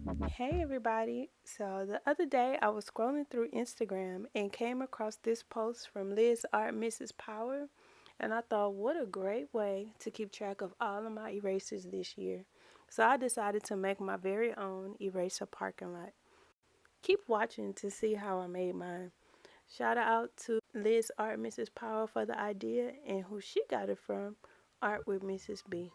Hey everybody. So the other day I was scrolling through Instagram and came across this post from Liz Art Mrs. Power, and I thought what a great way to keep track of all of my erasers this year. So I decided to make my very own eraser parking lot. Keep watching to see how I made mine. Shout out to Liz Art Mrs. Power for the idea and who she got it from, Art with Mrs. B.